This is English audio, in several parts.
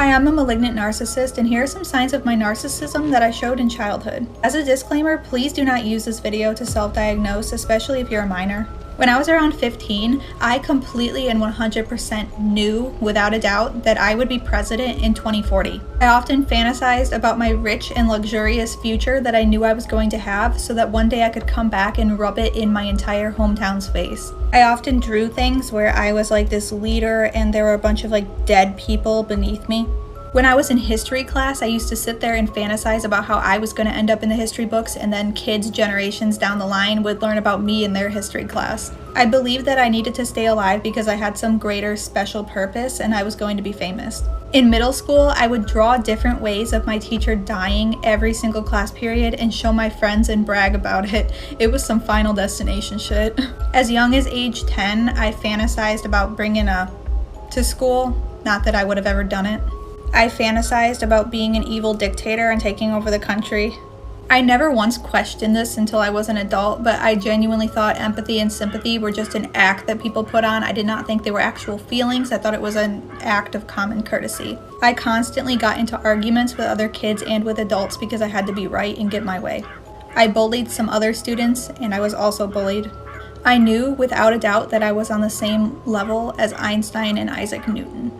Hi, I'm a malignant narcissist, and here are some signs of my narcissism that I showed in childhood. As a disclaimer, please do not use this video to self-diagnose, especially if you're a minor. When I was around 15, I completely and 100% knew, without a doubt, that I would be president in 2040. I often fantasized about my rich and luxurious future that I knew I was going to have, so that one day I could come back and rub it in my entire hometown's face. I often drew things where I was like this leader and there were a bunch of like dead people beneath me. When I was in history class, I used to sit there and fantasize about how I was going to end up in the history books, and then kids generations down the line would learn about me in their history class. I believed that I needed to stay alive because I had some greater special purpose and I was going to be famous. In middle school, I would draw different ways of my teacher dying every single class period and show my friends and brag about it. It was some Final Destination shit. As young as age 10, I fantasized about bringing to school. Not that I would have ever done it. I fantasized about being an evil dictator and taking over the country. I never once questioned this until I was an adult, but I genuinely thought empathy and sympathy were just an act that people put on. I did not think they were actual feelings. I thought it was an act of common courtesy. I constantly got into arguments with other kids and with adults because I had to be right and get my way. I bullied some other students, and I was also bullied. I knew without a doubt that I was on the same level as Einstein and Isaac Newton.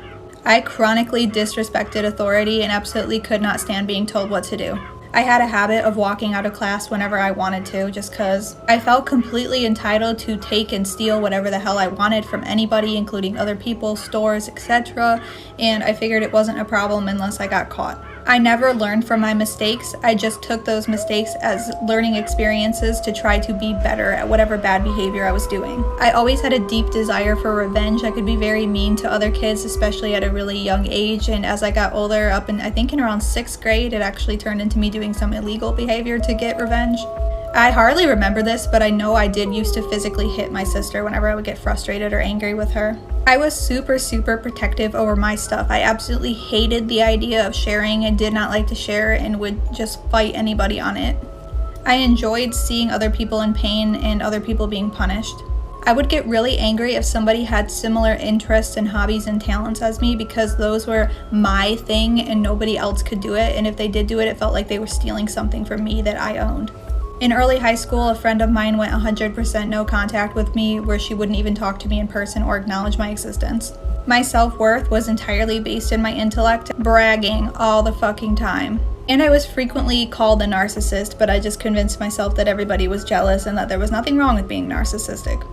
I chronically disrespected authority and absolutely could not stand being told what to do. I had a habit of walking out of class whenever I wanted to, just cause I felt completely entitled to take and steal whatever the hell I wanted from anybody, including other people, stores, etc. And I figured it wasn't a problem unless I got caught. I never learned from my mistakes. I just took those mistakes as learning experiences to try to be better at whatever bad behavior I was doing. I always had a deep desire for revenge. I could be very mean to other kids, especially at a really young age. And as I got older, I think in around 6th grade, it actually turned into me doing some illegal behavior to get revenge. I hardly remember this, but I know I did used to physically hit my sister whenever I would get frustrated or angry with her. I was super protective over my stuff. I absolutely hated the idea of sharing and did not like to share and would just fight anybody on it. I enjoyed seeing other people in pain and other people being punished. I would get really angry if somebody had similar interests and hobbies and talents as me because those were my thing and nobody else could do it, and if they did do it, it felt like they were stealing something from me that I owned. In early high school, a friend of mine went 100% no contact with me, where she wouldn't even talk to me in person or acknowledge my existence. My self-worth was entirely based in my intellect, bragging all the fucking time. And I was frequently called a narcissist, but I just convinced myself that everybody was jealous and that there was nothing wrong with being narcissistic.